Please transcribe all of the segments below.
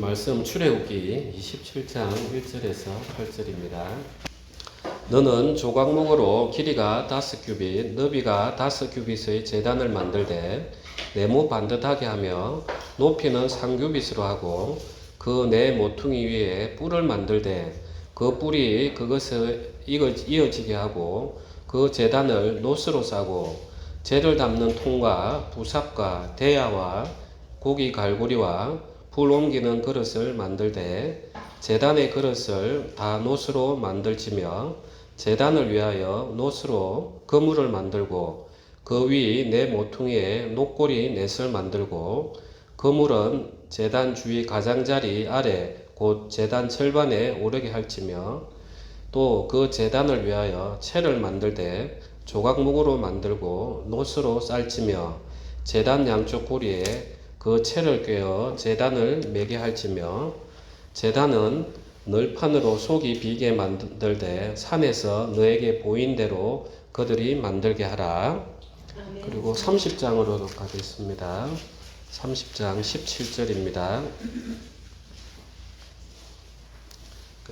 말씀 출애굽기 27장 1절에서 8절입니다. 너는 조각목으로 길이가 5규빗, 너비가 5규빗의 제단을 만들되 네모 반듯하게 하며 높이는 3규빗으로 하고 그 네 모퉁이 위에 뿔을 만들되 그 뿔이 그것을 이어지게 하고 그 제단을 노스로 싸고 재를 담는 통과 부삽과 대야와 고기 갈고리와 불 옮기는 그릇을 만들되 제단의 그릇을 다 노스로 만들지며 제단을 위하여 노스로 그물을 만들고 그 위 네 모퉁이에 녹고리 넷을 만들고 그물은 제단 주위 가장자리 아래 곧 제단 철반에 오르게 할지며 또 그 제단을 위하여 채를 만들되 조각목으로 만들고 노스로 쌀지며 제단 양쪽 고리에 그 채를 꿰어 제단을 매게 할지며 제단은 널판으로 속이 비게 만들되 산에서 너에게 보인 대로 그들이 만들게 하라. 그리고 30장으로 가겠습니다. 30장 17절입니다.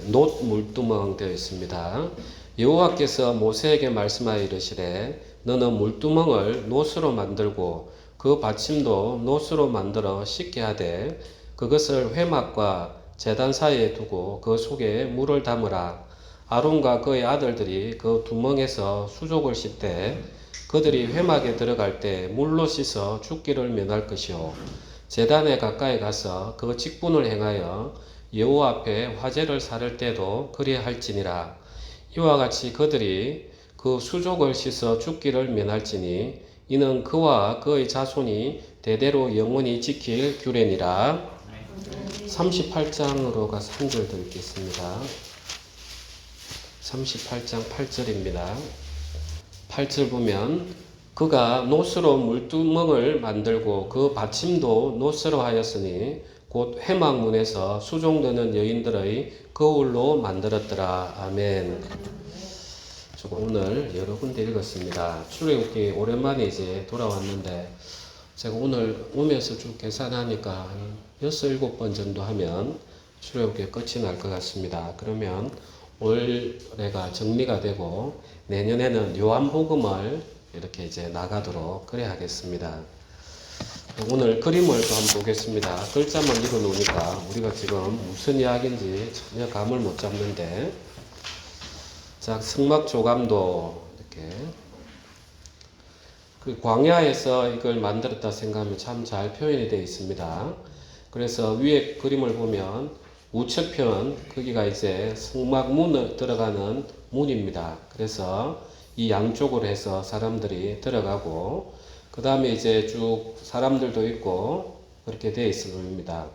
놋 물두멍 되어 있습니다. 여호와께서 모세에게 말씀하여 이르시되 너는 물두멍을 놋으로 만들고 그 받침도 놋으로 만들어 씻게 하되 그것을 회막과 제단 사이에 두고 그 속에 물을 담으라. 아론과 그의 아들들이 그 두멍에서 수족을 씻되 그들이 회막에 들어갈 때 물로 씻어 죽기를 면할 것이요 제단에 가까이 가서 그 직분을 행하여 여호와 앞에 화제를 사를 때도 그리할지니라. 이와 같이 그들이 그 수족을 씻어 죽기를 면할지니 이는 그와 그의 자손이 대대로 영원히 지킬 규례니라. 38장으로 가서 한 절 더 읽겠습니다. 38장 8절입니다. 8절 보면 그가 놋으로 물두멍을 만들고 그 받침도 놋으로 하였으니 곧 회막문에서 수종드는 여인들의 거울로 만들었더라. 아멘. 오늘 여러 군데 읽었습니다. 출애굽기 오랜만에 이제 돌아왔는데 제가 오늘 오면서 쭉 계산하니까 한 6, 7번 정도 하면 출애굽기 끝이 날 것 같습니다. 그러면 올해가 정리가 되고 내년에는 요한복음을 이렇게 이제 나가도록 그래 하겠습니다. 오늘 그림을 또 한번 보겠습니다. 글자만 읽어 놓으니까 우리가 지금 무슨 이야기인지 전혀 감을 못 잡는데 자, 성막 조감도 이렇게 그 광야에서 이걸 만들었다 생각하면 참 잘 표현이 되어 있습니다. 그래서 위에 그림을 보면 우측편 거기가 이제 성막 문을 들어가는 문입니다. 그래서 이 양쪽으로 해서 사람들이 들어가고 그 다음에 이제 쭉 사람들도 있고 그렇게 되어 있어 보입니다.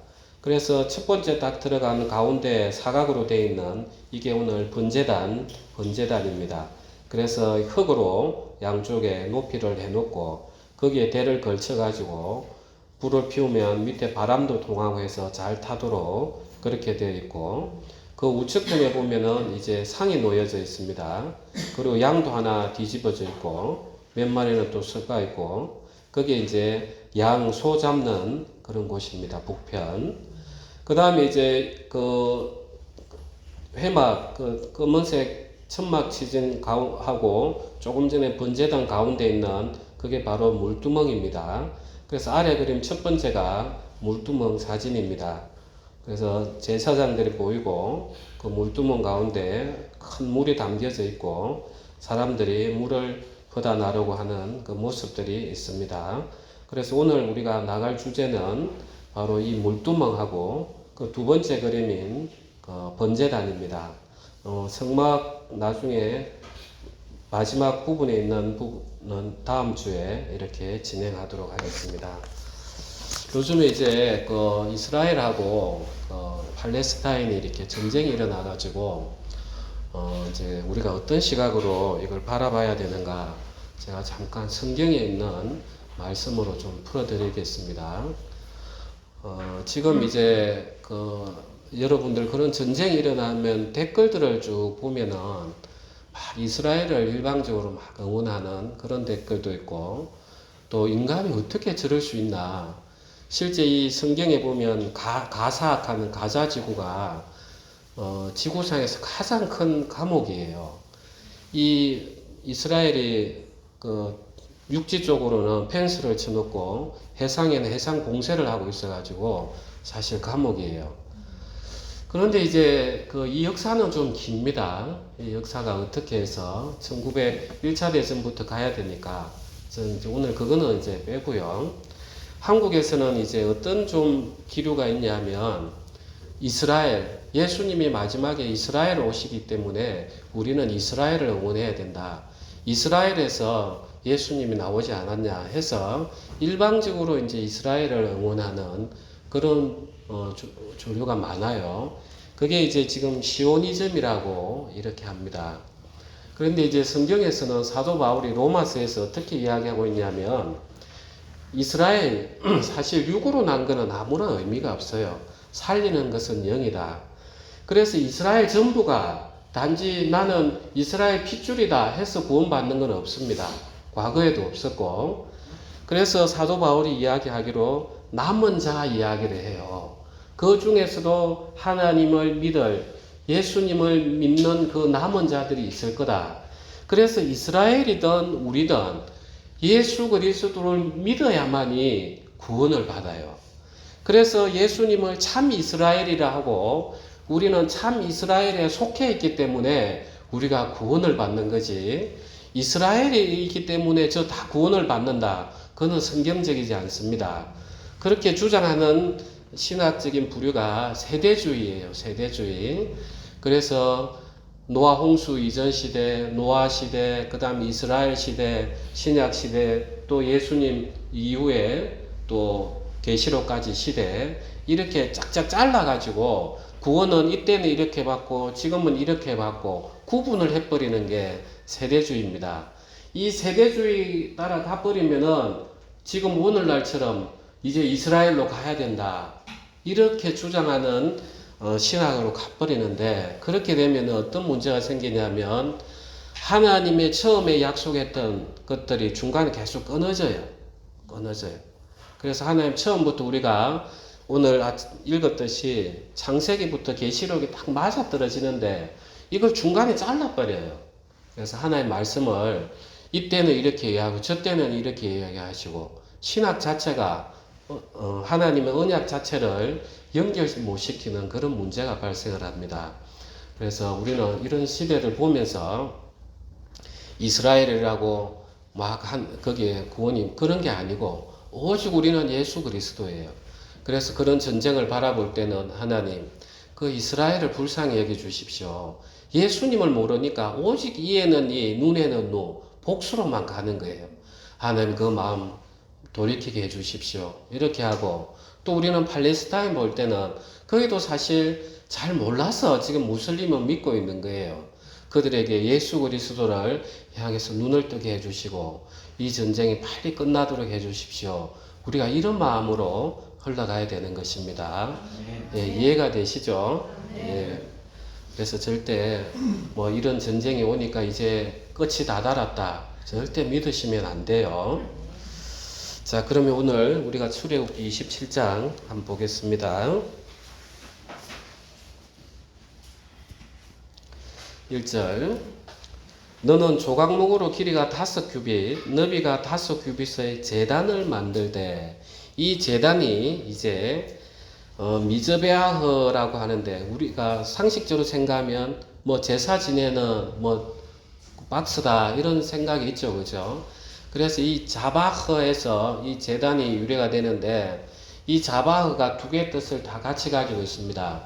그래서 첫 번째 딱 들어가는 가운데 사각으로 되어 있는 이게 오늘 번제단입니다. 그래서 흙으로 양쪽에 높이를 해놓고 거기에 대를 걸쳐 가지고 불을 피우면 밑에 바람도 통하고 해서 잘 타도록 그렇게 되어 있고 그 우측편에 보면은 이제 상이 놓여져 있습니다. 그리고 양도 하나 뒤집어져 있고 몇 마리는 또 섞어 있고 거기에 이제 양, 소 잡는 그런 곳입니다. 북편. 그 다음에 이제 그 회막, 그 검은색 천막 치진 하고 조금 전에 번제단 가운데 있는 그게 바로 물두멍입니다. 그래서 아래 그림 첫 번째가 물두멍 사진입니다. 그래서 제사장들이 보이고 그 물두멍 가운데 큰 물이 담겨져 있고 사람들이 물을 퍼다 나르고 하는 그 모습들이 있습니다. 그래서 오늘 우리가 나갈 주제는 바로 이 물두멍하고 그 두 번째 그림인 번제단입니다. 성막 나중에 마지막 부분에 있는 부분은 다음 주에 이렇게 진행하도록 하겠습니다. 요즘에 이제 그 이스라엘하고 팔레스타인이 이렇게 전쟁이 일어나가지고 이제 우리가 어떤 시각으로 이걸 바라봐야 되는가 제가 잠깐 성경에 있는 말씀으로 좀 풀어드리겠습니다. 지금 이제 여러분들 그런 전쟁이 일어나면 댓글들을 쭉 보면은 이스라엘을 일방적으로 막 응원하는 그런 댓글도 있고 또 인간이 어떻게 저럴 수 있나 실제 이 성경에 보면 가사악하는 가자지구가 지구상에서 가장 큰 감옥이에요. 이 이스라엘이 그 육지 쪽으로는 펜스를 쳐놓고 해상에는 해상 공세를 하고 있어가지고 사실 감옥이에요. 그런데 이제 이 역사는 좀 깁니다. 이 역사가 어떻게 해서 1901차 대전부터 가야 되니까 저는 이제 오늘 그거는 이제 빼고요. 한국에서는 이제 어떤 좀 기류가 있냐면 이스라엘, 예수님이 마지막에 이스라엘 오시기 때문에 우리는 이스라엘을 응원해야 된다. 이스라엘에서 예수님이 나오지 않았냐 해서 일방적으로 이제 이스라엘을 응원하는 그런 조류가 많아요. 그게 이제 지금 시오니즘이라고 이렇게 합니다. 그런데 이제 성경에서는 사도 바울이 로마서에서 어떻게 이야기하고 있냐면 이스라엘 사실 육으로 난 거는 아무런 의미가 없어요. 살리는 것은 영이다. 그래서 이스라엘 전부가 단지 나는 이스라엘 핏줄이다 해서 구원받는 건 없습니다. 과거에도 없었고. 그래서 사도 바울이 이야기하기로 남은 자 이야기를 해요. 그 중에서도 하나님을 믿을 예수님을 믿는 그 남은 자들이 있을 거다. 그래서 이스라엘이든 우리든 예수 그리스도를 믿어야만이 구원을 받아요. 그래서 예수님을 참 이스라엘이라 하고 우리는 참 이스라엘에 속해 있기 때문에 우리가 구원을 받는 거지. 이스라엘이 있기 때문에 저 다 구원을 받는다. 그건 성경적이지 않습니다. 그렇게 주장하는 신학적인 부류가 세대주의예요. 세대주의. 그래서 노아 홍수 이전 시대, 노아 시대, 그 다음 이스라엘 시대, 신약 시대, 또 예수님 이후에 또 계시록까지 시대 이렇게 쫙쫙 잘라가지고 구원은 이때는 이렇게 받고 지금은 이렇게 받고 구분을 해버리는 게 세대주의입니다. 이 세대주의 따라 가버리면은 지금 오늘날처럼 이제 이스라엘로 가야 된다. 이렇게 주장하는 신학으로 가버리는데 그렇게 되면 어떤 문제가 생기냐면 하나님의 처음에 약속했던 것들이 중간에 계속 끊어져요. 그래서 하나님 처음부터 우리가 오늘 읽었듯이 창세기부터 계시록이 딱 맞아 떨어지는데 이걸 중간에 잘라버려요. 그래서 하나님 말씀을 이때는 이렇게 이야기하고 저때는 이렇게 이야기하시고 신학 자체가 하나님의 언약 자체를 연결 못 시키는 그런 문제가 발생을 합니다. 그래서 우리는 이런 시대를 보면서 이스라엘이라고 거기에 구원이 그런 게 아니고 오직 우리는 예수 그리스도예요. 그래서 그런 전쟁을 바라볼 때는 하나님 그 이스라엘을 불쌍히 여겨 주십시오. 예수님을 모르니까 오직 이에는 이 눈에는 눈 복수로만 가는 거예요. 하나님 그 마음 돌이키게 해주십시오. 이렇게 하고 또 우리는 팔레스타인 볼 때는 거기도 사실 잘 몰라서 지금 무슬림은 믿고 있는 거예요. 그들에게 예수 그리스도를 향해서 눈을 뜨게 해주시고 이 전쟁이 빨리 끝나도록 해주십시오. 우리가 이런 마음으로 흘러가야 되는 것입니다. 예, 이해가 되시죠? 예. 그래서 절대 이런 전쟁이 오니까 이제 끝이 다 달았다. 절대 믿으시면 안 돼요. 자, 그러면 오늘 우리가 출애굽기 27장 한번 보겠습니다. 1절 너는 조각목으로 길이가 5규빗, 너비가 5규빗의 제단을 만들되 이 제단이 이제 미즈베아흐라고 하는데 우리가 상식적으로 생각하면 제사 지내는 박스다 이런 생각이 있죠, 그죠? 그래서 이 자바흐에서 이 제단이 유래가 되는데 이 자바흐가 두 개의 뜻을 다 같이 가지고 있습니다.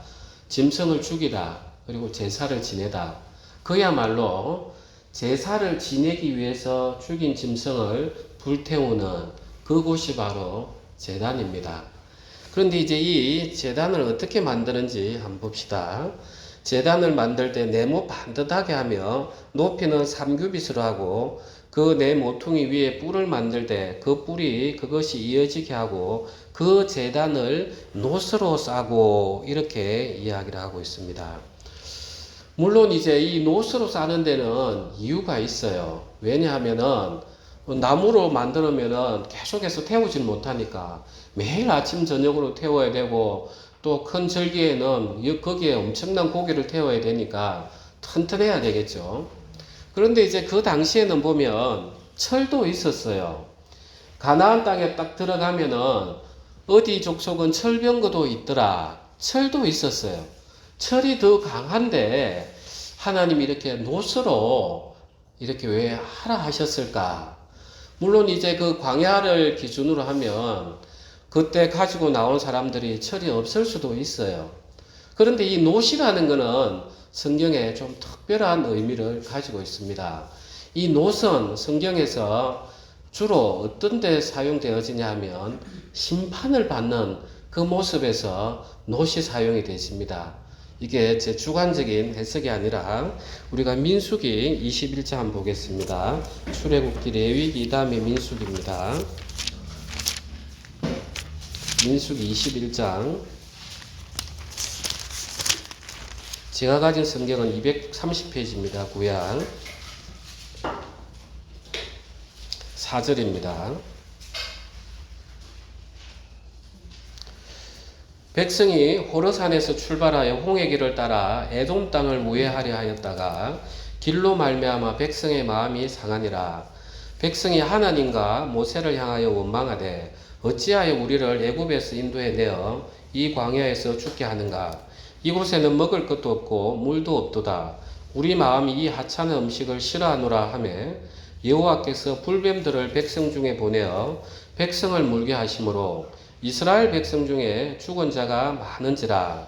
짐승을 죽이다 그리고 제사를 지내다. 그야말로 제사를 지내기 위해서 죽인 짐승을 불태우는 그곳이 바로 제단입니다. 그런데 이제 이 제단을 어떻게 만드는지 한번 봅시다. 제단을 만들 때 네모 반듯하게 하며 높이는 3규빗으로 하고 그 네 모퉁이 위에 뿔을 만들 때 그 뿔이 그것이 이어지게 하고 그 제단을 노스로 싸고 이렇게 이야기를 하고 있습니다. 물론 이제 이 노스로 싸는 데는 이유가 있어요. 왜냐하면은 나무로 만들면은 계속해서 태우질 못하니까 매일 아침 저녁으로 태워야 되고 또 큰 절기에는 거기에 엄청난 고기를 태워야 되니까 튼튼해야 되겠죠. 그런데 이제 그 당시에는 보면 철도 있었어요. 가나안 땅에 딱 들어가면은 어디 족속은 철병거도 있더라. 철도 있었어요. 철이 더 강한데 하나님이 이렇게 노스로 이렇게 왜 하라 하셨을까? 물론 이제 그 광야를 기준으로 하면 그때 가지고 나온 사람들이 철이 없을 수도 있어요. 그런데 이 노시라는 것은 성경에 좀 특별한 의미를 가지고 있습니다. 이 노선 성경에서 주로 어떤 데 사용되어지냐 하면 심판을 받는 그 모습에서 노시 사용이 되십니다. 이게 제 주관적인 해석이 아니라 우리가 민수기 21장 한번 보겠습니다. 출애굽기 레위기 다음에 민수기입니다. 민수기 21장. 제가 가진 성경은 230페이지입니다. 구약 4절입니다. 백성이 호르산에서 출발하여 홍해길을 따라 에돔 땅을 무해하려 하였다가 길로 말미암아 백성의 마음이 상하니라. 백성이 하나님과 모세를 향하여 원망하되 어찌하여 우리를 애굽에서 인도해 내어 이 광야에서 죽게 하는가? 이곳에는 먹을 것도 없고 물도 없도다. 우리 마음이 이 하찮은 음식을 싫어하노라 하매 여호와께서 불뱀들을 백성 중에 보내어 백성을 물게 하심으로 이스라엘 백성 중에 죽은 자가 많은지라.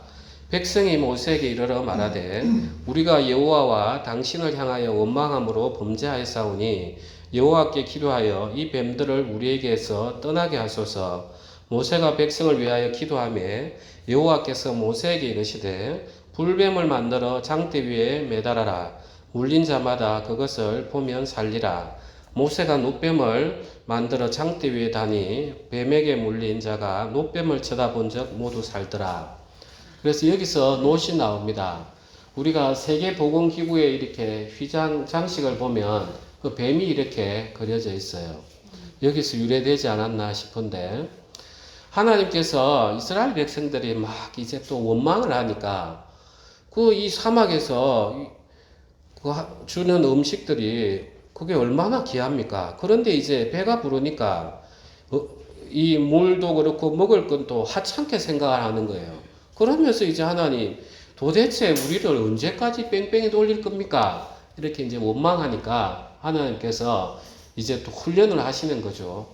백성이 모세에게 이르러 말하되 우리가 여호와와 당신을 향하여 원망함으로 범죄하였사오니 여호와께 기도하여 이 뱀들을 우리에게서 떠나게 하소서. 모세가 백성을 위하여 기도하매 여호와께서 모세에게 이르시되 불뱀을 만들어 장대 위에 매달아라. 물린 자마다 그것을 보면 살리라. 모세가 놋뱀을 만들어 장대 위에 다니 뱀에게 물린 자가 놋뱀을 쳐다본 적 모두 살더라. 그래서 여기서 놋이 나옵니다. 우리가 세계보건기구에 이렇게 휘장 장식을 보면 그 뱀이 이렇게 그려져 있어요. 여기서 유래되지 않았나 싶은데 하나님께서 이스라엘 백성들이 막 이제 또 원망을 하니까 그 이 사막에서 주는 음식들이 그게 얼마나 귀합니까? 그런데 이제 배가 부르니까 이 물도 그렇고 먹을 것도 하찮게 생각을 하는 거예요. 그러면서 이제 하나님 도대체 우리를 언제까지 뺑뺑이 돌릴 겁니까? 이렇게 이제 원망하니까 하나님께서 이제 또 훈련을 하시는 거죠.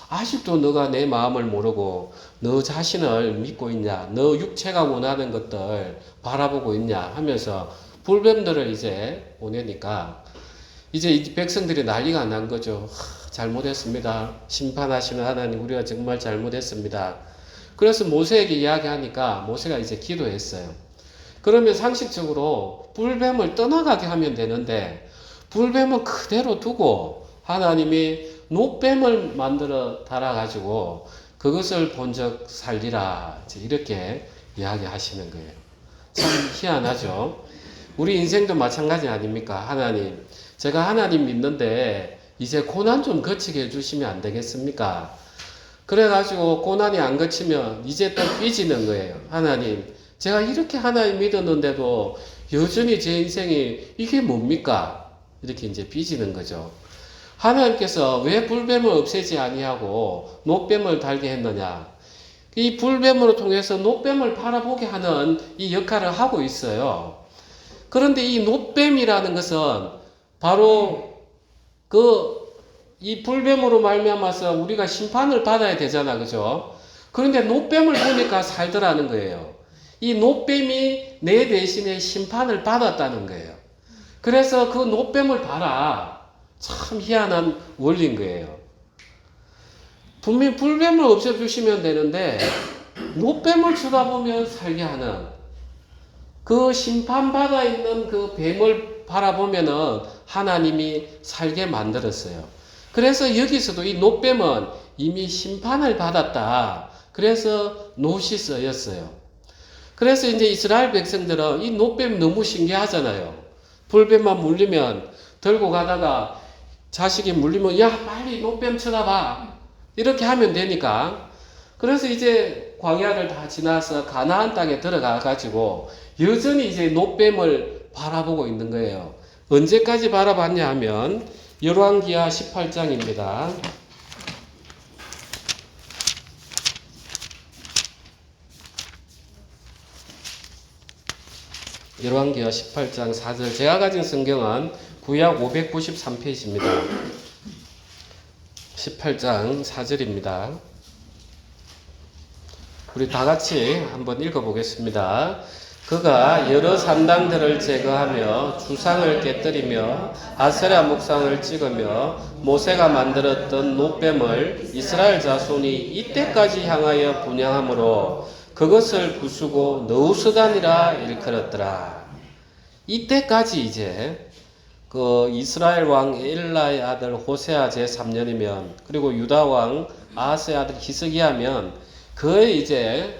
아직도 너가 내 마음을 모르고 너 자신을 믿고 있냐? 너 육체가 원하는 것들 바라보고 있냐? 하면서 불뱀들을 이제 보내니까 이제 이 백성들이 난리가 난 거죠. 잘못했습니다. 심판하시는 하나님, 우리가 정말 잘못했습니다. 그래서 모세에게 이야기하니까 모세가 이제 기도했어요. 그러면 상식적으로 불뱀을 떠나가게 하면 되는데 불뱀은 그대로 두고 하나님이 놋뱀을 만들어 달아가지고 그것을 본 적 살리라. 이렇게 이야기하시는 거예요. 참 희한하죠. 우리 인생도 마찬가지 아닙니까? 하나님, 제가 하나님 믿는데 이제 고난 좀 거치게 해주시면 안 되겠습니까? 그래가지고 고난이 안 거치면 이제 또 삐지는 거예요. 하나님, 제가 이렇게 하나님 믿었는데도 여전히 제 인생이 이게 뭡니까? 이렇게 이제 삐지는 거죠. 하나님께서 왜 불뱀을 없애지 아니하고 놋뱀을 달게 했느냐? 이 불뱀으로 통해서 놋뱀을 바라보게 하는 이 역할을 하고 있어요. 그런데 이 놋뱀이라는 것은 바로 이 불뱀으로 말미암아서 우리가 심판을 받아야 되잖아, 그죠? 그런데 놋뱀을 보니까 살더라는 거예요. 이 놋뱀이 내 대신에 심판을 받았다는 거예요. 그래서 그 놋뱀을 봐라. 참 희한한 원리인 거예요. 분명히 불뱀을 없애주시면 되는데 놋뱀을 쳐다보면 살게 하는 그 심판받아 있는 그 뱀을 바라보면은 하나님이 살게 만들었어요. 그래서 여기서도 이 놋뱀은 이미 심판을 받았다. 그래서 놋이 쓰였어요. 그래서 이제 이스라엘 백성들은 이 놋뱀 너무 신기하잖아요. 불뱀만 물리면 들고 가다가 자식이 물리면 야 빨리 노뱀 쳐다봐 이렇게 하면 되니까. 그래서 이제 광야를 다 지나서 가나안 땅에 들어가 가지고 여전히 이제 노뱀을 바라보고 있는 거예요. 언제까지 바라봤냐 하면 열왕기하 18장입니다. 열왕기하 18장 4절. 제가 가진 성경은 구약 593페이지입니다. 18장 4절입니다. 우리 다 같이 한번 읽어보겠습니다. 그가 여러 산당들을 제거하며 주상을 깨뜨리며 아세라 목상을 찍으며 모세가 만들었던 노뱀을 이스라엘 자손이 이때까지 향하여 분향함으로 그것을 부수고 너우스단이라 일컬었더라. 이때까지 이제 그 이스라엘 왕 엘라의 아들 호세아 제3년이면 그리고 유다 왕 아하스의 아들 히스기야면 거의 이제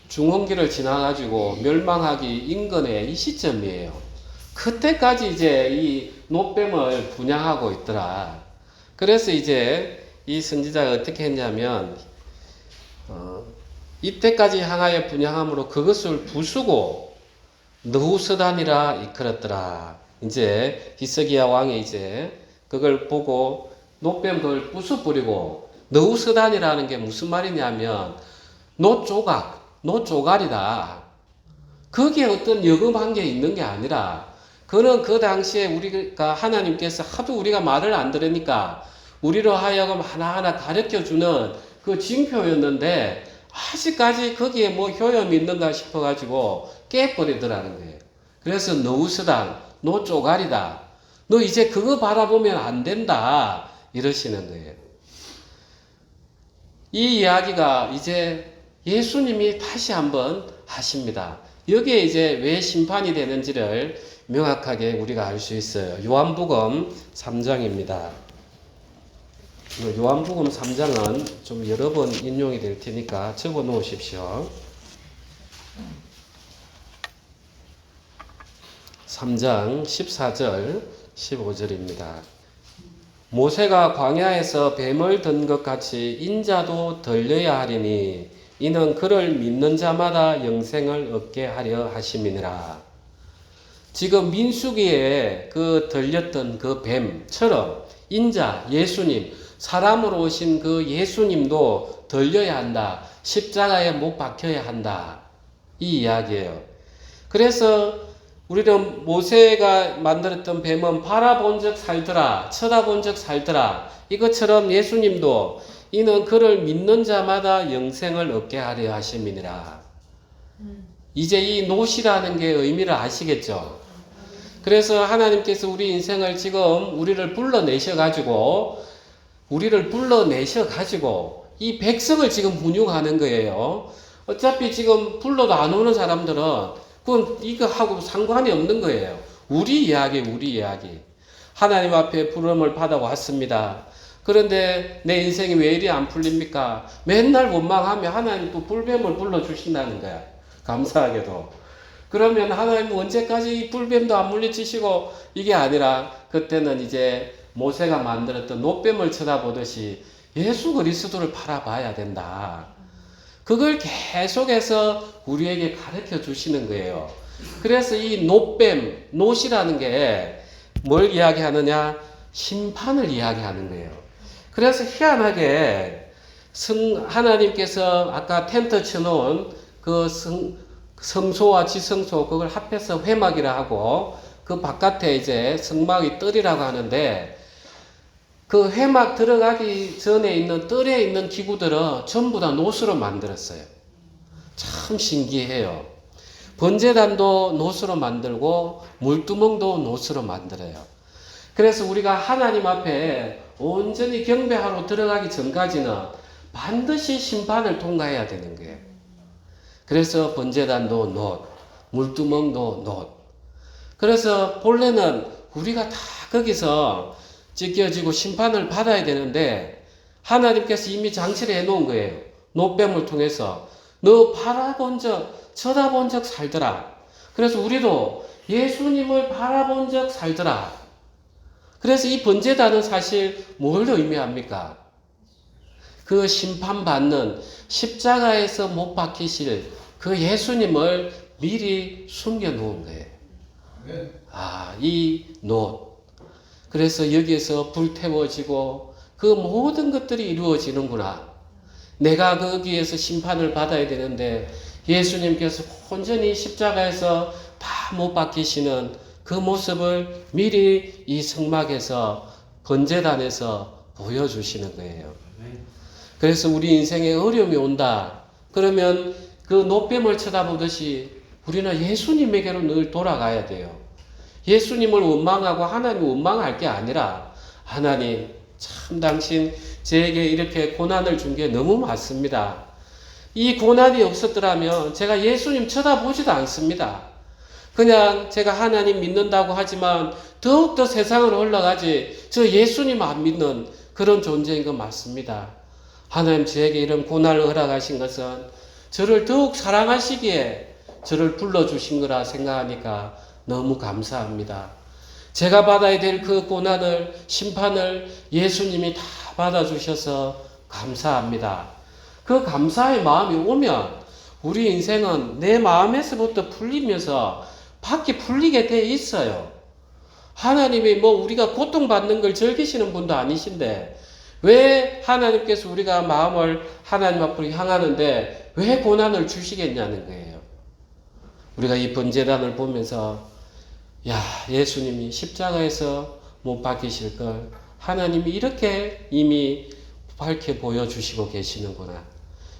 중흥기를 지나가지고 멸망하기 인근의 이 시점이에요. 그때까지 이제 이 노뱀을 분향하고 있더라. 그래서 이제 이 선지자가 어떻게 했냐면 이때까지 향하여 분향함으로 그것을 부수고 느후스단이라 이끌었더라. 이제 히스기야 왕이 이제 그걸 보고 노뱀 그걸 부숴버리고 느후스단이라는 게 무슨 말이냐면 노조각이다. 거기에 어떤 여금한 게 있는 게 아니라 그는 그 당시에 우리가 하나님께서 하도 우리가 말을 안 들으니까 우리로 하여금 하나하나 가르쳐주는 그 징표였는데 아직까지 거기에 뭐 효험이 있는가 싶어가지고 깨버리더라는 거예요. 그래서 너우스단, 너 쪼가리다. 너 이제 그거 바라보면 안 된다. 이러시는 거예요. 이 이야기가 이제 예수님이 다시 한번 하십니다. 여기에 이제 왜 심판이 되는지를 명확하게 우리가 알 수 있어요. 요한복음 3장입니다. 요한복음 3장은 좀 여러 번 인용이 될 테니까 적어 놓으십시오. 3장 14절 15절입니다. 모세가 광야에서 뱀을 든 것 같이 인자도 덜려야 하리니 이는 그를 믿는 자마다 영생을 얻게 하려 하심이니라. 지금 민수기에 그 들렸던 그 뱀처럼 인자 예수님 사람으로 오신 그 예수님도 들려야 한다. 십자가에 못 박혀야 한다. 이 이야기예요. 그래서 우리는 모세가 만들었던 뱀은 바라본 적 살더라. 쳐다본 적 살더라. 이것처럼 예수님도 이는 그를 믿는 자마다 영생을 얻게 하려 하심이니라. 이제 이 노시라는 게 의미를 아시겠죠? 그래서 하나님께서 우리 인생을 지금 우리를 불러내셔가지고 이 백성을 지금 분육하는 거예요. 어차피 지금 불러도 안 오는 사람들은 그건 이거 하고 상관이 없는 거예요. 우리 이야기. 하나님 앞에 부름을 받아왔습니다. 그런데 내 인생이 왜 이리 안 풀립니까? 맨날 원망하면 하나님 또 불뱀을 불러주신다는 거야. 감사하게도. 그러면 하나님은 언제까지 이 불뱀도 안 물리치시고 이게 아니라 그때는 이제 모세가 만들었던 노뱀을 쳐다보듯이 예수 그리스도를 바라봐야 된다. 그걸 계속해서 우리에게 가르쳐 주시는 거예요. 그래서 이 노뱀, 노시라는 게 뭘 이야기하느냐? 심판을 이야기하는 거예요. 그래서 희한하게 하나님께서 아까 텐트 쳐놓은 그 성소와 지성소 그걸 합해서 회막이라 하고 그 바깥에 이제 성막이 뜰이라고 하는데 그 회막 들어가기 전에 있는 뜰에 있는 기구들은 전부 다 노수로 만들었어요. 참 신기해요. 번제단도 노수로 만들고 물두멍도 노수로 만들어요. 그래서 우리가 하나님 앞에 온전히 경배하러 들어가기 전까지는 반드시 심판을 통과해야 되는 거예요. 그래서 번제단도 놋, 물두멍도 놋. 그래서 본래는 우리가 다 거기서 찢겨지고 심판을 받아야 되는데 하나님께서 이미 장치를 해놓은 거예요. 노뱀을 통해서 너 바라본 적, 쳐다본 적 살더라. 그래서 우리도 예수님을 바라본 적 살더라. 그래서 이 번제단은 사실 뭘 의미합니까? 그 심판받는 십자가에서 못 박히실 그 예수님을 미리 숨겨놓은 거예요. 이 노. 그래서 여기에서 불태워지고 그 모든 것들이 이루어지는구나. 내가 거기에서 심판을 받아야 되는데 예수님께서 온전히 십자가에서 다 못 박히시는 그 모습을 미리 이 성막에서 번제단에서 보여주시는 거예요. 그래서 우리 인생에 어려움이 온다. 그러면 그 노뱀을 쳐다보듯이 우리는 예수님에게로 늘 돌아가야 돼요. 예수님을 원망하고 하나님 원망할 게 아니라 하나님 참 당신 제게 이렇게 고난을 준 게 너무 많습니다. 이 고난이 없었더라면 제가 예수님 쳐다보지도 않습니다. 그냥 제가 하나님 믿는다고 하지만 더욱더 세상으로 흘러가지 저 예수님 안 믿는 그런 존재인 건 맞습니다. 하나님 저에게 이런 고난을 허락하신 것은 저를 더욱 사랑하시기에 저를 불러주신 거라 생각하니까 너무 감사합니다. 제가 받아야 될 그 고난을, 심판을 예수님이 다 받아주셔서 감사합니다. 그 감사의 마음이 오면 우리 인생은 내 마음에서부터 풀리면서 밖에 풀리게 돼 있어요. 하나님이 우리가 고통받는 걸 즐기시는 분도 아니신데 왜 하나님께서 우리가 마음을 하나님 앞으로 향하는데 왜 고난을 주시겠냐는 거예요. 우리가 이 번제단을 보면서 예수님이 십자가에서 못 박히실 걸 하나님이 이렇게 이미 밝혀 보여주시고 계시는구나.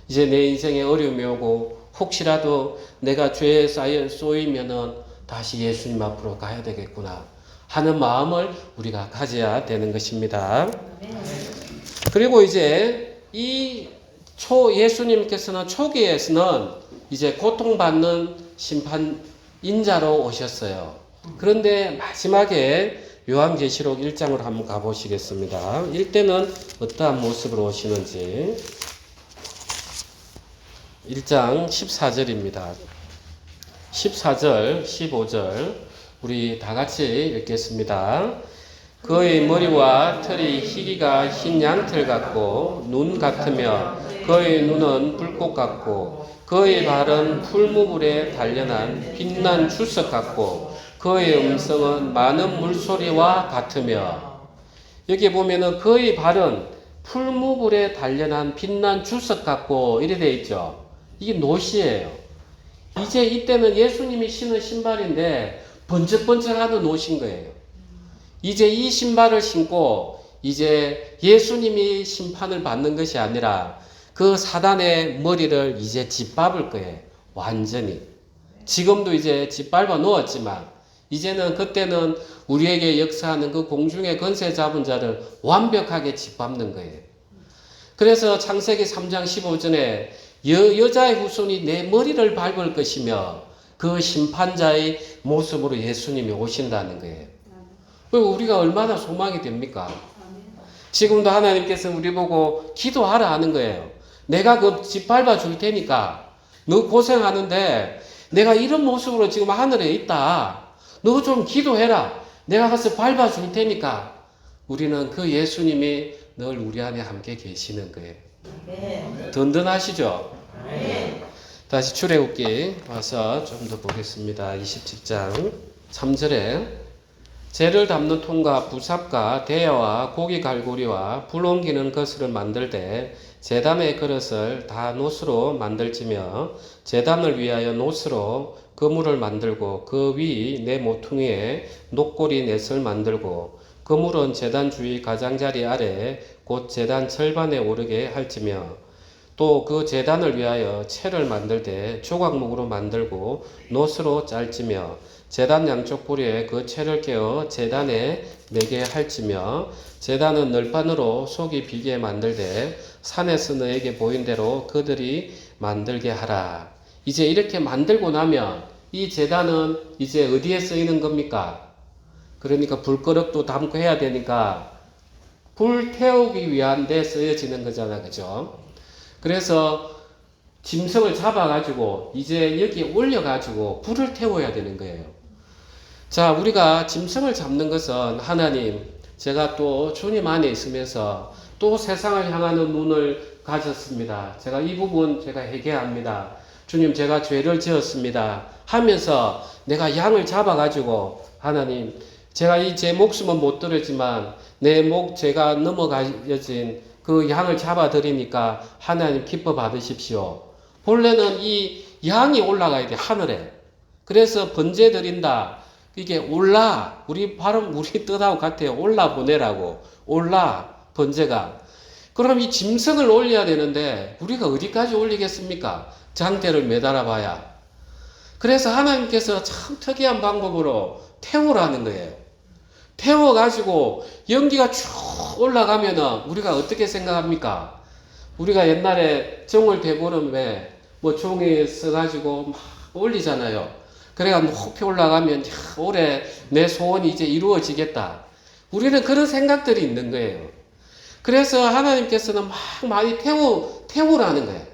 이제 내 인생에 어려움이 오고 혹시라도 내가 죄에 쏘이면은 다시 예수님 앞으로 가야 되겠구나 하는 마음을 우리가 가져야 되는 것입니다. 그리고 이제 이 예수님께서는 초기에서는 이제 고통받는 심판인자로 오셨어요. 그런데 마지막에 요한계시록 1장으로 한번 가보시겠습니다. 이때는 어떠한 모습으로 오시는지 1장 14절입니다. 14절, 15절 우리 다 같이 읽겠습니다. 그의 머리와 털이 희기가 흰 양털 같고 눈 같으며 그의 눈은 불꽃 같고 그의 발은 풀무불에 단련한 빛난 주석 같고 그의 음성은 많은 물소리와 같으며 여기 보면은 그의 발은 풀무불에 단련한 빛난 주석 같고 이래 돼 있죠. 이게 노시예요. 이제 이때는 예수님이 신은 신발인데 번쩍번쩍하는 옷인 거예요. 이제 이 신발을 신고 이제 예수님이 심판을 받는 것이 아니라 그 사단의 머리를 이제 짓밟을 거예요. 완전히. 지금도 이제 짓밟아 놓았지만 이제는 그때는 우리에게 역사하는 그 공중의 권세 잡은 자를 완벽하게 짓밟는 거예요. 그래서 창세기 3장 15절에 여자의 후손이 내 머리를 밟을 것이며 그 심판자의 모습으로 예수님이 오신다는 거예요. 우리가 얼마나 소망이 됩니까? 지금도 하나님께서 우리 보고 기도하라 하는 거예요. 내가 그 짓밟아 줄 테니까 너 고생하는데 내가 이런 모습으로 지금 하늘에 있다. 너 좀 기도해라. 내가 가서 밟아 줄 테니까. 우리는 그 예수님이 늘 우리 안에 함께 계시는 거예요. 든든하시죠? 다시 출애굽기 와서 좀 더 보겠습니다. 27장 3절에 재를 담는 통과 부삽과 대야와 고기 갈고리와 불 옮기는 것을 만들 때 제단의 그릇을 다 노스로 만들지며 제단을 위하여 노스로 그물을 만들고 그 위 네 모퉁이에 녹고리 넷을 만들고 그물은 제단 주위 가장자리 아래 곧 제단 절반에 오르게 할지며 또 그 제단을 위하여 채를 만들 때 조각목으로 만들고 노스로 짤지며 제단 양쪽 뿌리에 그 채를 깨어 제단에 매게 할지며 제단은 널판으로 속이 비게 만들되 산에서 너에게 보인 대로 그들이 만들게 하라. 이제 이렇게 만들고 나면 이 제단은 이제 어디에 쓰이는 겁니까? 그러니까 불거력도 담고 해야 되니까 불 태우기 위한 데 쓰여지는 거잖아. 그죠? 그래서 짐승을 잡아가지고 이제 여기 올려가지고 불을 태워야 되는 거예요. 자, 우리가 짐승을 잡는 것은 하나님 제가 또 주님 안에 있으면서 또 세상을 향하는 눈을 가졌습니다. 제가 이 부분 제가 회개합니다. 주님, 제가 죄를 지었습니다 하면서 내가 양을 잡아가지고, 하나님, 제가 이 제 목숨은 못 들었지만 제가 넘어가진 그 양을 잡아드리니까 하나님 기뻐 받으십시오. 본래는 이 양이 올라가야 돼, 하늘에. 그래서 번제 드린다. 이게 우리 발음, 우리 뜻하고 같아요. 올라 보내라고. 올라, 번제가. 그럼 이 짐승을 올려야 되는데, 우리가 어디까지 올리겠습니까? 장대를 매달아 봐야. 그래서 하나님께서 참 특이한 방법으로 태우라는 거예요. 태워가지고 연기가 쭉 올라가면은 우리가 어떻게 생각합니까? 우리가 옛날에 정월 대보름에 뭐 종이 써가지고 막 올리잖아요. 그래가 높이 올라가면 올해 내 소원이 이제 이루어지겠다. 우리는 그런 생각들이 있는 거예요. 그래서 하나님께서는 막 많이 태우라는 거예요.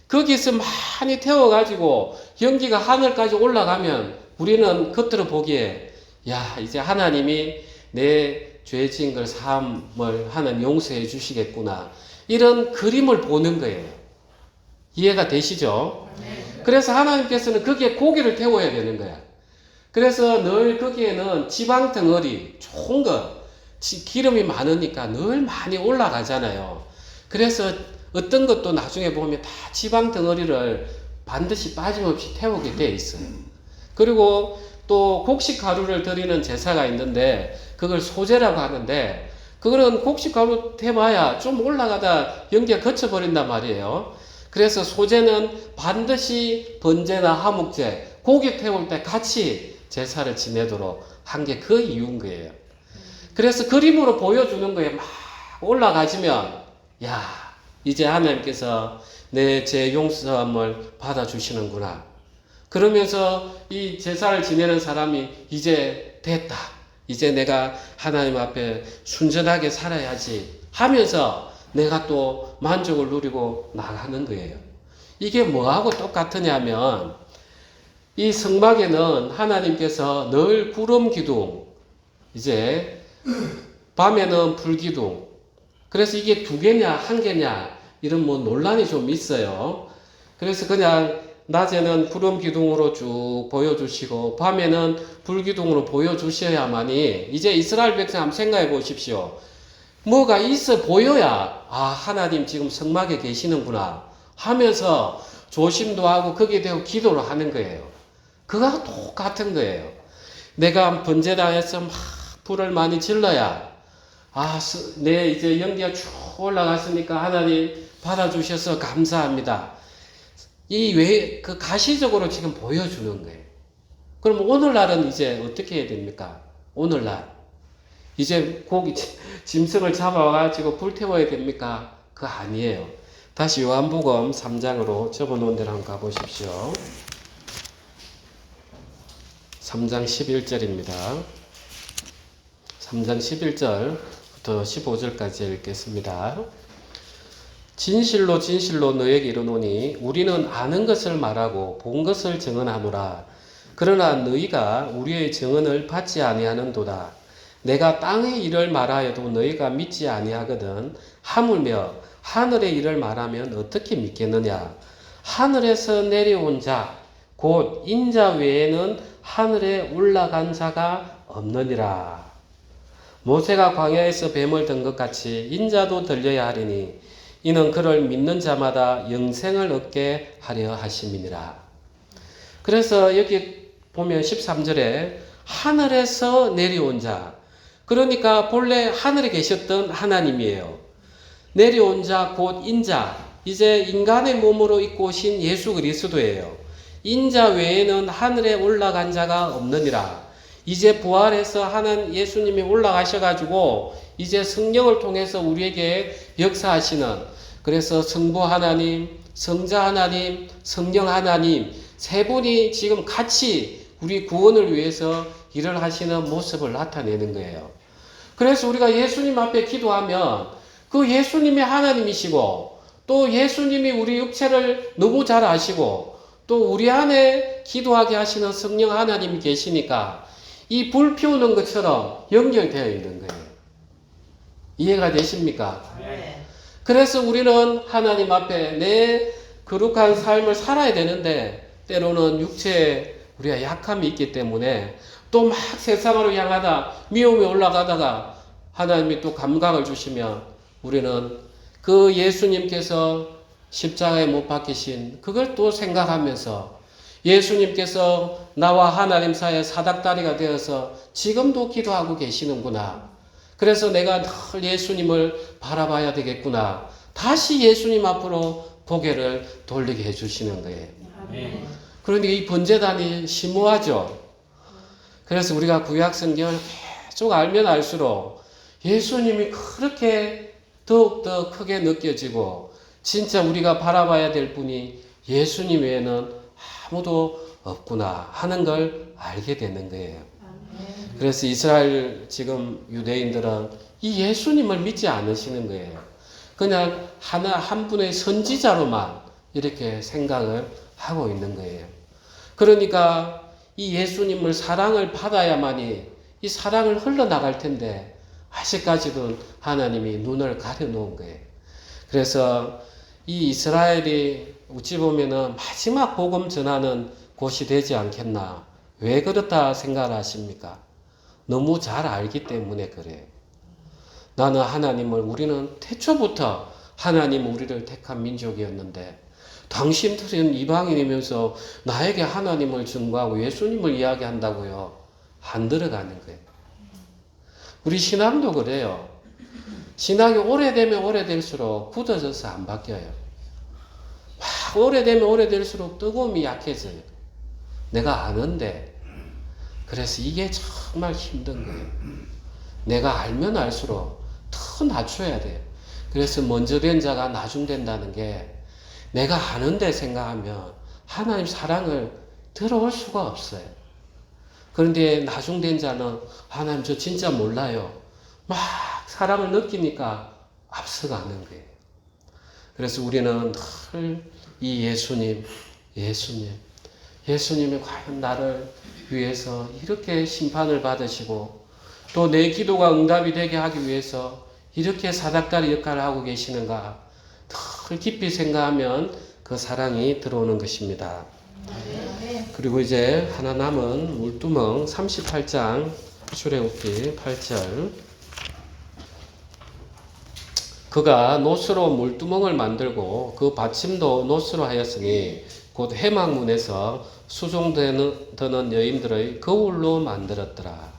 거기서 많이 태워가지고 연기가 하늘까지 올라가면 우리는 겉으로 보기에, 야, 이제 하나님이 내 죄 지은 걸 사함을 하나님 용서해 주시겠구나. 이런 그림을 보는 거예요. 이해가 되시죠? 그래서 하나님께서는 거기에 고기를 태워야 되는 거야. 그래서 늘 거기에는 지방 덩어리, 좋은 거, 기름이 많으니까 늘 많이 올라가잖아요. 그래서 어떤 것도 나중에 보면 다 지방 덩어리를 반드시 빠짐없이 태우게 돼 있어요. 그리고 또 곡식 가루를 드리는 제사가 있는데 그걸 소제라고 하는데, 그거는 곡식 가루 태봐야 좀 올라가다 연기가 거쳐버린단 말이에요. 그래서 소제는 반드시 번제나 화목제, 고기 태울 때 같이 제사를 지내도록 한 게 그 이유인 거예요. 그래서 그림으로 보여주는 거예요. 막 올라가시면, 야, 이제 하나님께서 내 죄 용서함을 받아주시는구나. 그러면서 이 제사를 지내는 사람이 이제 됐다. 이제 내가 하나님 앞에 순전하게 살아야지 하면서 내가 또 만족을 누리고 나가는 거예요. 이게 뭐하고 똑같으냐면, 이 성막에는 하나님께서 늘 구름 기둥, 이제 밤에는 불 기둥. 그래서 이게 두 개냐 한 개냐 이런 뭐 논란이 좀 있어요. 그래서 그냥 낮에는 구름 기둥으로 쭉 보여주시고 밤에는 불 기둥으로 보여주셔야만이, 이제 이스라엘 백성 한번 생각해 보십시오. 뭐가 있어 보여야, 아, 하나님 지금 성막에 계시는구나 하면서 조심도 하고 거기에 대고 기도를 하는 거예요. 그거하고 똑같은 거예요. 내가 번제당해서 막 불을 많이 질러야, 아, 내 이제 연기가 쭉 올라갔으니까 하나님 받아주셔서 감사합니다. 그 가시적으로 지금 보여주는 거예요. 그럼 오늘날은 이제 어떻게 해야 됩니까? 오늘날. 이제 짐승을 잡아와가지고 불태워야 됩니까? 그거 아니에요. 다시 요한복음 3장으로 접어놓은 데로 한번 가보십시오. 3장 11절입니다. 3장 11절부터 15절까지 읽겠습니다. 진실로 진실로 너에게 이르노니 우리는 아는 것을 말하고 본 것을 증언하노라. 그러나 너희가 우리의 증언을 받지 아니하는도다. 내가 땅의 일을 말하여도 너희가 믿지 아니하거든. 하물며 하늘의 일을 말하면 어떻게 믿겠느냐. 하늘에서 내려온 자 곧 인자 외에는 하늘에 올라간 자가 없느니라. 모세가 광야에서 뱀을 든 것 같이 인자도 들려야 하리니 이는 그를 믿는 자마다 영생을 얻게 하려 하심이니라. 그래서 여기 보면 13절에 하늘에서 내려온 자, 그러니까 본래 하늘에 계셨던 하나님이에요. 내려온 자 곧 인자, 이제 인간의 몸으로 입고 오신 예수 그리스도예요. 인자 외에는 하늘에 올라간 자가 없느니라. 이제 부활해서 하는 예수님이 올라가셔가지고 이제 성령을 통해서 우리에게 역사하시는, 그래서 성부 하나님, 성자 하나님, 성령 하나님 세 분이 지금 같이 우리 구원을 위해서 일을 하시는 모습을 나타내는 거예요. 그래서 우리가 예수님 앞에 기도하면 그 예수님이 하나님이시고 또 예수님이 우리 육체를 너무 잘 아시고 또 우리 안에 기도하게 하시는 성령 하나님이 계시니까 이 불 피우는 것처럼 연결되어 있는 거예요. 이해가 되십니까? 네. 그래서 우리는 하나님 앞에 내 거룩한 삶을 살아야 되는데 때로는 육체에 우리가 약함이 있기 때문에 또 막 세상으로 향하다 미움이 올라가다가 하나님이 또 감각을 주시면 우리는 그 예수님께서 십자가에 못 박히신 그걸 또 생각하면서 예수님께서 나와 하나님 사이의 사닥다리가 되어서 지금도 기도하고 계시는구나. 그래서 내가 늘 예수님을 바라봐야 되겠구나. 다시 예수님 앞으로 고개를 돌리게 해주시는 거예요. 네. 그러니까 이 번제단이 심오하죠. 그래서 우리가 구약 성경을 계속 알면 알수록 예수님이 그렇게 더욱더 크게 느껴지고 진짜 우리가 바라봐야 될 분이 예수님 외에는 아무도 없구나 하는 걸 알게 되는 거예요. 그래서 이스라엘 지금 유대인들은 이 예수님을 믿지 않으시는 거예요. 그냥 한 분의 선지자로만 이렇게 생각을 하고 있는 거예요. 그러니까 이 예수님을 사랑을 받아야만이 이 사랑을 흘러나갈 텐데 아직까지도 하나님이 눈을 가려놓은 거예요. 그래서 이 이스라엘이 어찌 보면은 마지막 복음 전하는 곳이 되지 않겠나. 왜 그렇다 생각하십니까? 너무 잘 알기 때문에 그래요. 나는 우리는 태초부터 하나님 우리를 택한 민족이었는데 당신들은 이방인이면서 나에게 하나님을 증거하고 예수님을 이야기한다고요. 안 들어가는 거예요. 우리 신앙도 그래요. 신앙이 오래되면 오래될수록 굳어져서 안 바뀌어요. 막 오래되면 오래될수록 뜨거움이 약해져요. 내가 아는데. 그래서 이게 정말 힘든 거예요. 내가 알면 알수록 더 낮춰야 돼요. 그래서 먼저 된 자가 나중 된다는 게 내가 아는데 생각하면 하나님 사랑을 들어올 수가 없어요. 그런데 나중 된 자는 하나님 저 진짜 몰라요. 막 사랑을 느끼니까 앞서가는 거예요. 그래서 우리는 늘 이 예수님이 과연 나를 위해서 이렇게 심판을 받으시고 또 내 기도가 응답이 되게 하기 위해서 이렇게 사닥다리 역할을 하고 계시는가 늘 깊이 생각하면 그 사랑이 들어오는 것입니다. 그리고 이제 하나 남은 물두멍 38장 출애굽기 8절 그가 노스로 물두멍을 만들고 그 받침도 노스로 하였으니 곧 해막문에서 수종드는 여인들의 거울로 만들었더라.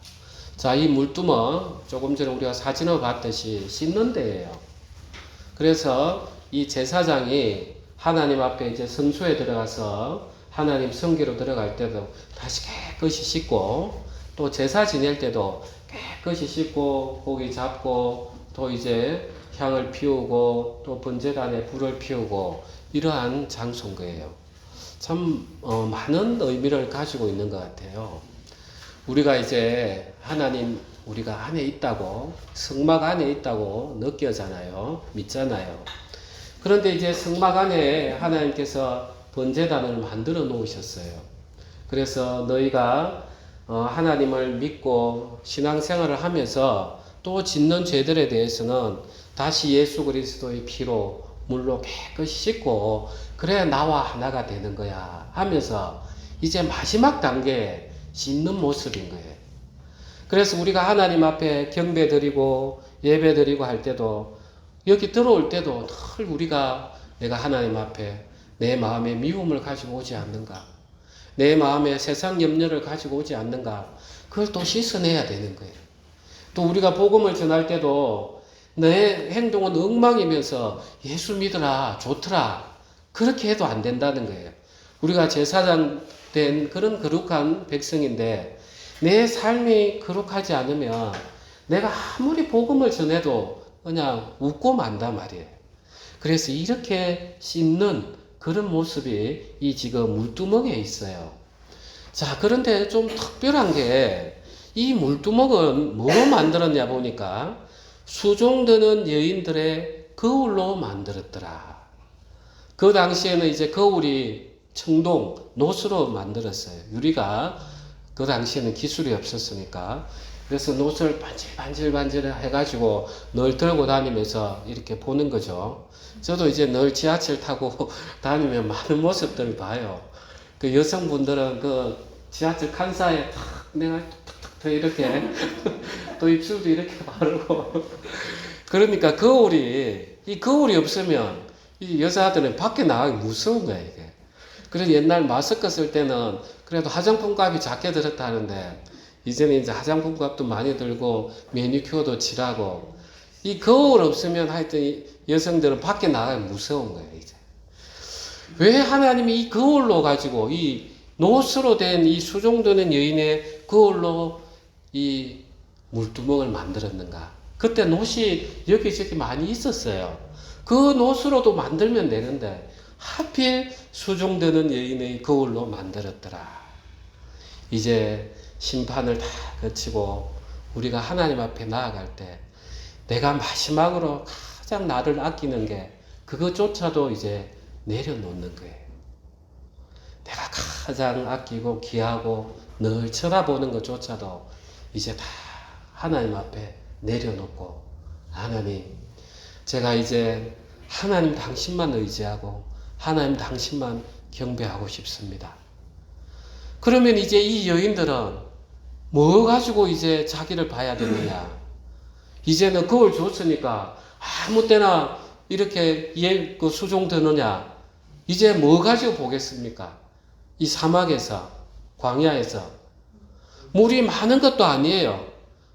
자, 이 물두멍 조금 전에 우리가 사진을 봤듯이 씻는 데예요. 그래서 이 제사장이 하나님 앞에 이제 성소에 들어가서 하나님 성기로 들어갈 때도 다시 깨끗이 씻고 또 제사 지낼 때도 깨끗이 씻고 고기 잡고 또 이제 향을 피우고 또 번제단에 불을 피우고 이러한 장소인 거예요. 참 많은 의미를 가지고 있는 것 같아요. 우리가 이제 하나님 우리가 안에 있다고 성막 안에 있다고 느껴잖아요. 믿잖아요. 그런데 이제 성막 안에 하나님께서 번제단을 만들어 놓으셨어요. 그래서 너희가 하나님을 믿고 신앙생활을 하면서 또 짓는 죄들에 대해서는 다시 예수 그리스도의 피로 물로 깨끗이 씻고 그래야 나와 하나가 되는 거야 하면서 이제 마지막 단계에 씻는 모습인 거예요. 그래서 우리가 하나님 앞에 경배 드리고 예배 드리고 할 때도 여기 들어올 때도 늘 우리가 내가 하나님 앞에 내 마음에 미움을 가지고 오지 않는가, 내 마음에 세상 염려를 가지고 오지 않는가, 그걸 또 씻어내야 되는 거예요. 또 우리가 복음을 전할 때도 내 행동은 엉망이면서 예수 믿으라, 좋더라, 그렇게 해도 안 된다는 거예요. 우리가 제사장 된 그런 거룩한 백성인데 내 삶이 거룩하지 않으면 내가 아무리 복음을 전해도 그냥 웃고 만단 말이에요. 그래서 이렇게 씻는 그런 모습이 이 지금 물두멍에 있어요. 자, 그런데 좀 특별한 게 이 물두멍은 뭐로 만들었냐 보니까 수종드는 여인들의 거울로 만들었더라. 그 당시에는 이제 거울이 청동, 노수로 만들었어요. 유리가 그 당시에는 기술이 없었으니까 그래서 노스를 반질반질 해가지고 늘 들고 다니면서 이렇게 보는 거죠. 저도 이제 늘 지하철 타고 다니면 많은 모습들을 봐요. 그 여성분들은 그 지하철 칸사에 탁 내가 툭툭툭 이렇게 또 입술도 이렇게 바르고 그러니까 이 거울이 없으면 이 여자들은 밖에 나가기 무서운 거야 이게. 그래서 옛날 마스크 쓸 때는 그래도 화장품 값이 작게 들었다 하는데 이제는 이제 화장품 값도 많이 들고 매니큐어도 칠하고 이 거울 없으면 하여튼 여성들은 밖에 나가기 무서운 거예요 이제. 왜 하나님이 이 거울로 가지고 이 노스로 된 이 수종드는 여인의 거울로 이 물두멍을 만들었는가? 그때 노시 여기저기 많이 있었어요. 그 노스로도 만들면 되는데 하필 수종드는 여인의 거울로 만들었더라. 이제 심판을 다 거치고 우리가 하나님 앞에 나아갈 때 내가 마지막으로 가장 나를 아끼는 게 그것조차도 이제 내려놓는 거예요. 내가 가장 아끼고 귀하고 늘 쳐다보는 것조차도 이제 다 하나님 앞에 내려놓고 하나님 제가 이제 하나님 당신만 의지하고 하나님 당신만 경배하고 싶습니다. 그러면 이제 이 여인들은 뭐 가지고 이제 자기를 봐야 되느냐. 이제는 거울 줬으니까 아무 때나 이렇게 그 수종 드느냐. 이제 뭐 가지고 보겠습니까? 이 사막에서, 광야에서. 물이 많은 것도 아니에요.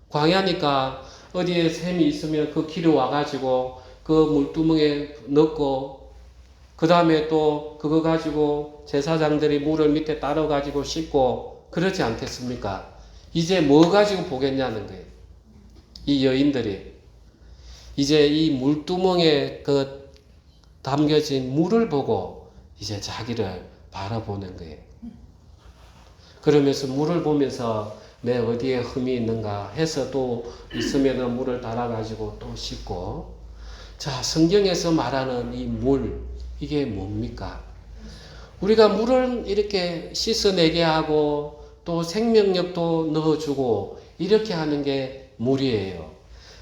광야니까 어디에 샘이 있으면 그 길에 와가지고 그 물두멍에 넣고 그 다음에 또 그거 가지고 제사장들이 물을 밑에 따러 가지고 씻고 그러지 않겠습니까? 이제 뭐 가지고 보겠냐는 거예요. 이 여인들이 이제 이 물두멍에 그 담겨진 물을 보고 이제 자기를 바라보는 거예요. 그러면서 물을 보면서 내 어디에 흠이 있는가 해서 또 있으면 물을 달아가지고 또 씻고. 자, 성경에서 말하는 이 물, 이게 뭡니까? 우리가 물을 이렇게 씻어내게 하고 또 생명력도 넣어주고 이렇게 하는 게 물이에요.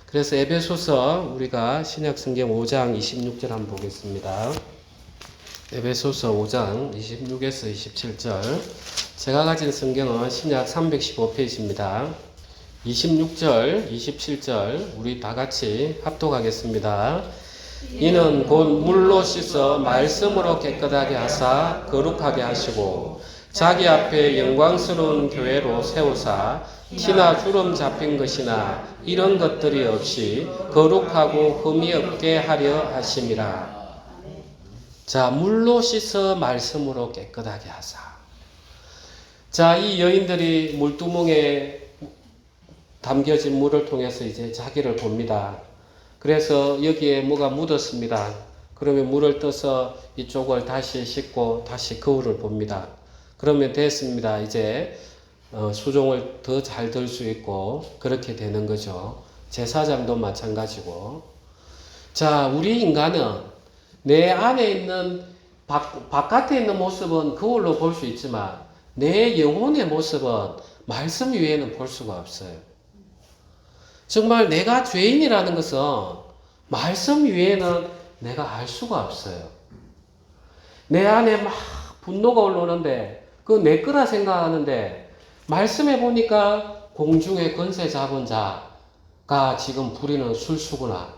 그래서 에베소서 우리가 신약성경 5장 26절 한번 보겠습니다. 에베소서 5장 26에서 27절. 제가 가진 성경은 신약 315페이지입니다. 26절, 27절 우리 다 같이 합독하겠습니다. 이는 곧 물로 씻어 말씀으로 깨끗하게 하사 거룩하게 하시고 자기 앞에 영광스러운 교회로 세우사 티나 주름 잡힌 것이나 이런 것들이 없이 거룩하고 흠이 없게 하려 하심이라. 자, 물로 씻어 말씀으로 깨끗하게 하사. 자, 이 여인들이 물두멍에 담겨진 물을 통해서 이제 자기를 봅니다. 그래서 여기에 뭐가 묻었습니다. 그러면 물을 떠서 이쪽을 다시 씻고 다시 거울을 봅니다. 그러면 됐습니다. 이제 수종을 더 잘 들 수 있고 그렇게 되는 거죠. 제사장도 마찬가지고. 자, 우리 인간은 내 안에 있는 바깥에 있는 모습은 거울로 볼 수 있지만 내 영혼의 모습은 말씀 위에는 볼 수가 없어요. 정말 내가 죄인이라는 것은 말씀 위에는 내가 알 수가 없어요. 내 안에 막 분노가 올라오는데 그거 내 거라 생각하는데 말씀해 보니까 공중의 권세 잡은 자가 지금 부리는 술수구나.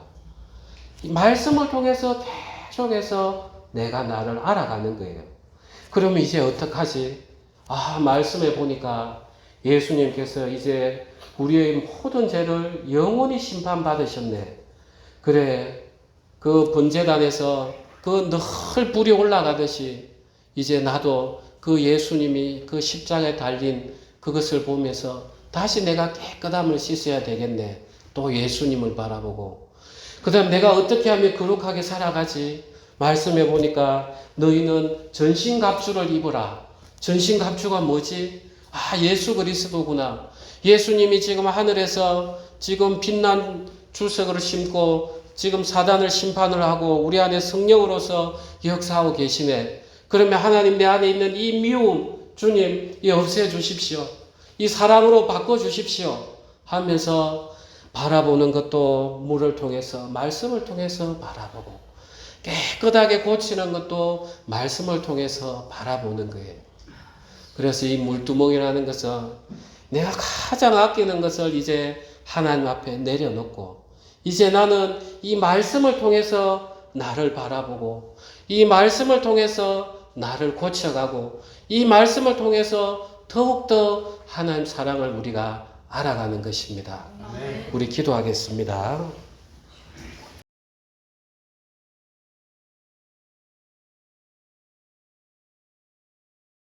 이 말씀을 통해서 계속해서 내가 나를 알아가는 거예요. 그러면 이제 어떡하지? 말씀해 보니까 예수님께서 이제 우리의 모든 죄를 영원히 심판받으셨네. 그래, 그 번제단에서 그 늘 불이 올라가듯이 이제 나도 그 예수님이 그 십자가에 달린 그것을 보면서 다시 내가 깨끗함을 씻어야 되겠네. 또 예수님을 바라보고. 그 다음 내가 어떻게 하면 거룩하게 살아가지? 말씀해 보니까 너희는 전신갑주를 입어라. 전신갑주가 뭐지? 예수 그리스도구나. 예수님이 지금 하늘에서 지금 빛난 주석을 심고 지금 사단을 심판을 하고 우리 안에 성령으로서 역사하고 계시네. 그러면 하나님 내 안에 있는 이 미움 주님 이 없애 주십시오. 이 사랑으로 바꿔 주십시오. 하면서 바라보는 것도 물을 통해서 말씀을 통해서 바라보고 깨끗하게 고치는 것도 말씀을 통해서 바라보는 거예요. 그래서 이 물두멍이라는 것은 내가 가장 아끼는 것을 이제 하나님 앞에 내려놓고 이제 나는 이 말씀을 통해서 나를 바라보고 이 말씀을 통해서 나를 고쳐가고 이 말씀을 통해서 더욱더 하나님 사랑을 우리가 알아가는 것입니다. 우리 기도하겠습니다.